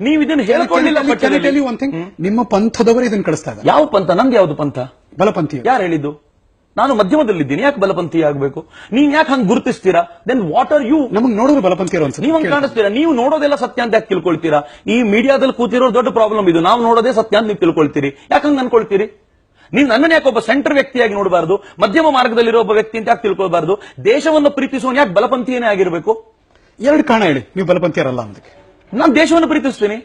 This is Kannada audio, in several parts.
ನೀವು ಇದನ್ನು ಹೇಳ್ಕೊಳ್ಳಿಲ್ಲ. ನಿಮ್ಮ ಪಂಥದವರು ಇದನ್ನು ಕಳಿಸ್ತಾ ಇದ್ದಾರೆ. ಯಾವ ಪಂಥ? ನಮ್ಗೆ ಯಾವ್ದು ಪಂಥ? ಬಲಪಂಥೀಯ. ಯಾರು ಹೇಳಿದ್ದು? ನಾನು ಮಧ್ಯಮದಲ್ಲಿದ್ದೀನಿ, ಯಾಕೆ ಬಲಪಂಥೀಯ ಆಗಬೇಕು? ನೀವ್ ಯಾಕೆ ಹಂಗೆ ಗುರುತಿಸ್ತೀರಾ? Then what are you? ನಮಗೆ ನೋಡೋದು ಬಲಪಂಥೀಯರು ಅನ್ಸುತ್ತೆ. ನೀವು ಹಂಗೆ ಕಾಣಿಸ್ತೀರಾ? ನೀವು ನೋಡೋದೆಲ್ಲ ಸತ್ಯ ಅಂತ ಯಾಕೆ ತಿಳ್ಕೊಳ್ತೀರಾ? ಈ ಮೀಡಿಯಾದಲ್ಲಿ ಕೂತಿರೋ ದೊಡ್ಡ ಪ್ರಾಬ್ಲಮ್ ಇದು. ನಾವು ನೋಡೋದೇ ಸತ್ಯ ಅಂತ ನೀವು ತಿಳ್ಕೊಳ್ತೀರಿ. ಯಾಕೆ ಹಂಗೆ ಅನ್ಕೊಳ್ತೀರಿ? ನೀವು ನನ್ನನ್ನು ಯಾಕೆ ಒಬ್ಬ ಸೆಂಟರ್ ವ್ಯಕ್ತಿಯಾಗಿ ನೋಡಬಾರದು? ಮಧ್ಯಮ ಮಾರ್ಗದಲ್ಲಿರೋ ಒಬ್ಬ ವ್ಯಕ್ತಿ ಅಂತ ಯಾಕೆ ತಿಳ್ಕೊಳ್ಬಾರ್ದು? ದೇಶವನ್ನು ಪ್ರೀತಿಸುವ ಯಾಕೆ ಬಲಪಂಥೀಯನೇ ಆಗಿರಬೇಕು? ಎರಡು ಕಾರಣ ಹೇಳಿ, ನೀವು ಬಲಪಂಥೀಯರಲ್ಲ ಅನ್ನೋದಕ್ಕೆ. ನಾನು ದೇಶವನ್ನು ಪ್ರೀತಿಸ್ತೀನಿ,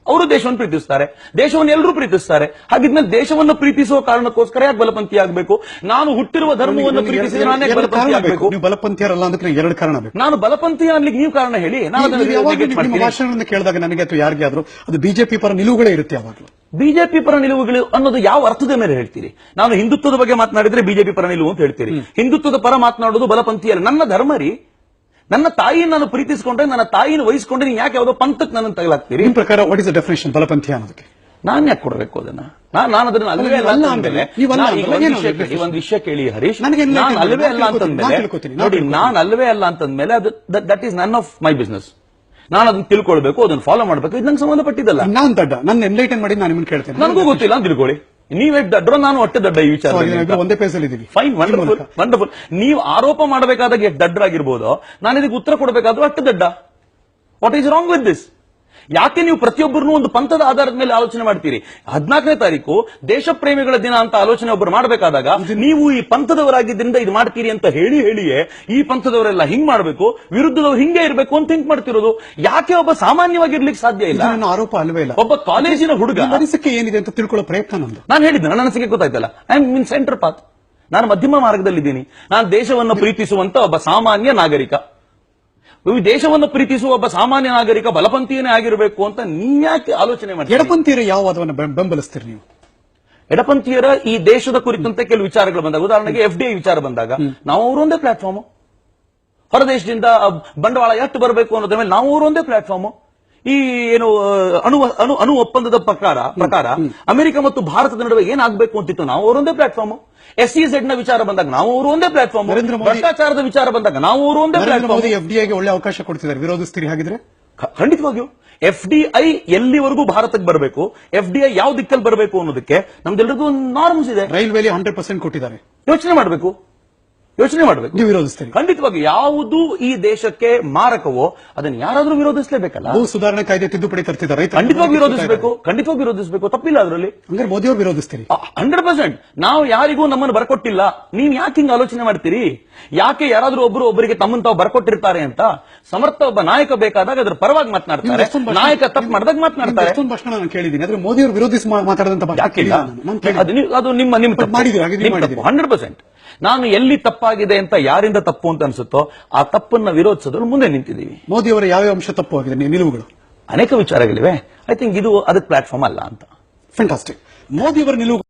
ಅವರು ದೇಶವನ್ನು ಪ್ರೀತಿಸ್ತಾರೆ, ದೇಶವನ್ನು ಎಲ್ಲರೂ ಪ್ರೀತಿಸ್ತಾರೆ. ಹಾಗಿದ್ಮೇಲೆ ದೇಶವನ್ನು ಪ್ರೀತಿಸುವ ಕಾರಣಕ್ಕೋಸ್ಕರ ಯಾಕೆ ಬಲಪಂಥೀಯ ಆಗಬೇಕು? ನಾನು ಹುಟ್ಟಿರುವ ಧರ್ಮವನ್ನು ಪ್ರೀತಿಸಿದ್ರೆ ನಾನು ಯಾಕೆ ಬಲಪಂಥೀಯ ಆಗಬೇಕು? ನೀವು ಬಲಪಂಥೀಯರಲ್ಲ ಅದಕ್ಕೆ ಎರಡು ಕಾರಣ ಬೇಕು. ನಾನು ಬಲಪಂಥೀಯ ಅನ್ಲಿಕ್ಕೆ ನೀವು ಕಾರಣ ಹೇಳಿ. ನಿಮ್ಮ ಭಾಷಣವನ್ನು ಕೇಳಿದಾಗ ನನಗೆ ಅಥವಾ ಯಾರಿಗೆ ಆದ್ರೂ ಅದು ಬಿಜೆಪಿ ಪರ ನಿಲುವುಗಳೇ ಇರುತ್ತೆ ಯಾವಾಗಲೂ. ಬಿಜೆಪಿ ಪರ ನಿಲುವುಗಳು ಅನ್ನೋದು ಯಾವ ಅರ್ಥದ ಮೇಲೆ ಹೇಳ್ತೀರಿ? ನಾನು ಹಿಂದುತ್ವದ ಬಗ್ಗೆ ಮಾತನಾಡಿದ್ರೆ ಬಿಜೆಪಿ ಪರ ನಿಲುವು ಅಂತ ಹೇಳ್ತೀರಿ. ಹಿಂದುತ್ವದ ಪರ ಮಾತನಾಡೋದು ಬಲಪಂಥೀಯಲ್ಲ. ನನ್ನ ಧರ್ಮ ರೀ, ನನ್ನ ತಾಯಿಯನ್ನು ನಾನು ಪ್ರೀತಿಸಿಕೊಂಡ್ರೆ, ನನ್ನ ತಾಯಿನ ವಹಿಸಿಕೊಂಡ್ರೆ ನೀವು ಯಾಕೆ ಯಾವುದೋ ಪಂಥಕ್ಕೆ ನನ್ನ ತಗಲಾಗ್ತೀರಿ? ನಿಮ್ಮ ಪ್ರಕಾರ ವಾಟ್ ಇಸ್ ದ ಡೆಫಿನೇಷನ್ ಬಲಪಂಥೀಯ ಅನ್ನೋದಕ್ಕೆ? ನಾನು ಯಾಕೆ ಕೊಡಬೇಕು ಅದನ್ನ? ನಾನು ಅದನ್ನ ಅಲ್ಲವೇ ಅಲ್ಲ ಅಂತಂದ್ಮೇಲೆ ಒಂದು ವಿಷಯ ಕೇಳಿ ಹರೀಶ್, ನಾನು ಅಲ್ಲವೇ ಅಲ್ಲ ಅಂತಂದ್ಮೇಲೆ ನೋಡಿ, ನಾನು ಅಲ್ಲವೇ ಅಲ್ಲ ಅಂತಂದ್ಮೇಲೆ ಅದು that is none of my business. ನಾನು ಅದನ್ನ ತಿಳ್ಕೊಳ್ಬೇಕು, ಅದನ್ನ ಫಾಲೋ ಮಾಡಬೇಕು. ಇದು ನಂಗೆ ಸಂಬಂಧಪಟ್ಟಿದ್ದಲ್ಲ. ನಾನು ದಡ್ಡ, ನನ್ನ ಎನ್ಲೈಟನ್ ಮಾಡಿ ನಾನು ನಿಮ್ಮನ್ನು ಕೇಳ್ತೇನೆ. ನನಗೂ ಗೊತ್ತಿಲ್ಲ ಅಂತ ತಿಳ್ಕೊಳ್ಳಿ. ನೀವೇ ದಡ್ಡ, ನಾನು ಒಟ್ಟೆ ದಡ್ಡ ಈ ವಿಚಾರ. ಒಂದೇ ಪೇಸಲ್ಲಿ ಇದೀವಿ. Fine, wonderful wonderful. ನೀವು ಆರೋಪ ಮಾಡಬೇಕಾದಾಗ ಎಷ್ಟು ದಡ್ಡರಾಗಿರ್ಬೋದು, ನಾನು ಇದಕ್ಕೆ ಉತ್ತರ ಕೊಡಬೇಕಾದ್ರೂ ಅಷ್ಟು ದಡ್ಡ. What is wrong with this? ಯಾಕೆ ನೀವು ಪ್ರತಿಯೊಬ್ಬರನ್ನು ಒಂದು ಪಂಥದ ಆಧಾರದ ಮೇಲೆ ಆಲೋಚನೆ ಮಾಡ್ತೀರಿ? 14ನೇ ತಾರೀಕು ದೇಶ ಪ್ರೇಮಿಗಳ ದಿನ ಅಂತ ಆಲೋಚನೆ ಒಬ್ಬರು ಮಾಡಬೇಕಾದಾಗ ನೀವು ಈ ಪಂಥದವರಾಗಿದ್ದರಿಂದ ಇದು ಮಾಡ್ತೀರಿ ಅಂತ ಹೇಳಿಯೇ ಈ ಪಂಥದವರೆಲ್ಲ ಹಿಂಗ್ ಮಾಡಬೇಕು, ವಿರುದ್ಧದವ್ರು ಹಿಂಗೆ ಇರಬೇಕು ಅಂತ ಥಿಂಕ್ ಮಾಡ್ತಿರೋದು. ಯಾಕೆ ಒಬ್ಬ ಸಾಮಾನ್ಯವಾಗಿರ್ಲಿಕ್ಕೆ ಸಾಧ್ಯ ಇಲ್ಲ? ಆರೋಪ ಅಲ್ವೇ ಇಲ್ಲ. ಒಬ್ಬ ಕಾಲೇಜಿನ ಹುಡುಗ ಅನಿಸಿಕೆ ಏನಿದೆ ಅಂತ ತಿಳ್ಕೊಳ್ಳೋ ಪ್ರಯತ್ನ ನಂದು. ನಾನು ಹೇಳಿದ್ದೆ, ನನ್ನ ಅನಿಸಿಕೆ ಗೊತ್ತಾಯ್ತಲ್ಲ. I am in centre path. ನಾನು ಮಧ್ಯಮ ಮಾರ್ಗದಲ್ಲಿದ್ದೀನಿ. ನಾನು ದೇಶವನ್ನು ಪ್ರೀತಿಸುವಂತ ಒಬ್ಬ ಸಾಮಾನ್ಯ ನಾಗರಿಕ. ದೇಶವನ್ನು ಪ್ರೀತಿಸುವ ಒಬ್ಬ ಸಾಮಾನ್ಯ ನಾಗರಿಕ ಬಲಪಂಥೀಯನೇ ಆಗಿರಬೇಕು ಅಂತ ನೀವ್ಯಾಕೆ ಆಲೋಚನೆ ಮಾಡಿ? ಎಡಪಂಥೀಯರ ಯಾವ ವಾದವನ್ನು ಬೆಂಬಲಿಸ್ತೀರಿ ನೀವು? ಎಡಪಂಥೀಯರ ಈ ದೇಶದ ಕುರಿತಂತೆ ಕೆಲವು ವಿಚಾರಗಳು ಬಂದಾಗ, ಉದಾಹರಣೆಗೆ FDI ವಿಚಾರ ಬಂದಾಗ, ನಾವು ಅವರೊಂದೇ ಪ್ಲಾಟ್ಫಾರ್ಮ್. ಹೊರದೇಶದಿಂದ ಬಂಡವಾಳ ಎಷ್ಟು ಬರಬೇಕು ಅನ್ನೋದ್ರ ಮೇಲೆ ನಾವು ಅವರೊಂದೇ ಪ್ಲಾಟ್ಫಾರ್ಮ್. ಈ ಏನು ಅಣು ಒಪ್ಪಂದದ ಪ್ರಕಾರ ಅಮೆರಿಕ ಮತ್ತು ಭಾರತದ ನಡುವೆ ಏನಾಗಬೇಕು ಅಂತಿತ್ತು, ನಾವು ಅವರೊಂದೇ ಪ್ಲಾಟ್ಫಾರ್ಮ್. SEZ ನ ವಿಚಾರ ಬಂದಾಗ ನಾವು ಅವರು ಒಂದೇ ಪ್ಲಾಟ್ಫಾರ್ಮ್. ಭ್ರಷ್ಟಾಚಾರದ ವಿಚಾರ ಬಂದಾಗ ನಾವು ಅವರು ಒಂದೇ ಪ್ಲಾಟ್ಫಾರ್ಮ್. FDIಗೆ ಒಳ್ಳೆ ಅವಕಾಶ ಕೊಡ್ತಿದ್ದಾರೆ, ವಿರೋಧಿಸ್ತೀರಿ ಹಾಗಿದ್ರೆ? ಖಂಡಿತವಾಗಿಯೂ FDI ಎಲ್ಲಿವರೆಗೂ ಭಾರತಕ್ಕೆ ಬರಬೇಕು, FDI ಯಾವ ದಿಕ್ಕಲ್ಲಿ ಬರಬೇಕು ಅನ್ನೋದಕ್ಕೆ ನಮ್ದೆಲ್ಲರಿಗೂ ನಾರ್ಮ್ಸ್ ಇದೆ. ರೈಲ್ವೆಲಿ 100% ಕೊಟ್ಟಿದ್ದಾರೆ. ಯೋಚನೆ ಮಾಡಬೇಕು. ನೀವು ವಿರೋಧಿಸ್ತೀರಿ? ಖಂಡಿತವಾಗಿ. ಯಾವುದು ಈ ದೇಶಕ್ಕೆ ಮಾರಕವೋ ಅದನ್ನು ಯಾರಾದ್ರೂ ವಿರೋಧಿಸಲೇಬೇಕಲ್ಲ. ಭೂ ಸುಧಾರಣೆ ಕಾಯ್ದೆ ತಿದ್ದುಪಡಿ ತರ್ತಿದ್ದಾರೆ, ಖಂಡಿತವಾಗಿ ವಿರೋಧಿಸಬೇಕು. ತಪ್ಪಿಲ್ಲ ಅದರಲ್ಲಿ. ಅಂದ್ರೆ ಮೋದಿ ಅವರು ವಿರೋಧಿಸ್ತೀರಿ? 100%. ನಾವು ಯಾರಿಗೂ ನಮ್ಮನ್ನು ಬರ್ಕೊಟ್ಟಿಲ್ಲ. ನೀವ್ ಯಾಕೆ ಹಿಂಗ್ ಆಲೋಚನೆ ಮಾಡ್ತೀರಿ? ಯಾಕೆ ಯಾರಾದ್ರೂ ಒಬ್ಬರಿಗೆ ತಮ್ಮನ್ನು ತಾವು ಬರ್ಕೊಟ್ಟಿರ್ತಾರೆ ಅಂತ? ಸಮರ್ಥ ಒಬ್ಬ ನಾಯಕ ಬೇಕಾದಾಗ ಅದ್ರ ಪರವಾಗಿ ಮಾತನಾಡ್ತಾರೆ, ನಾಯಕ ತಪ್ಪು ಮಾಡಿದಾಗ ಮಾತನಾಡ್ತಾರೆ. ಎಷ್ಟೊಂದು ಭಾಷಣ ನಾನು ಕೇಳಿದ್ದೀನಿ, ಆದ್ರೆ ಮೋದಿ ಅವರು ವಿರೋಧಿಸಿ ಮಾತಾಡದಂತ ಅದು ನಿಮ್ಮ 100%. ನಾನು ಎಲ್ಲಿ ತಪ್ಪಾಗಿದೆ ಅಂತ, ಯಾರಿಂದ ತಪ್ಪು ಅಂತ ಅನ್ಸುತ್ತೋ ಆ ತಪ್ಪನ್ನ ವಿರೋಧಿಸೋದ್ರಲ್ಲಿ ಮುಂದೆ ನಿಂತಿದ್ದೀವಿ. ಮೋದಿ ಅವರ ಯಾವ ಅಂಶ ತಪ್ಪು ಆಗಿದೆ ನಿಲುವುಗಳು? ಅನೇಕ ವಿಚಾರಗಳಿವೆ. ಐ ಥಿಂಕ್ ಇದು ಅದಕ್ಕೆ ಪ್ಲಾಟ್ಫಾರ್ಮ್ ಅಲ್ಲ ಅಂತ. ಫ್ಯಾಂಟಾಸ್ಟಿಕ್. ಮೋದಿ ಅವರ ನಿಲುವು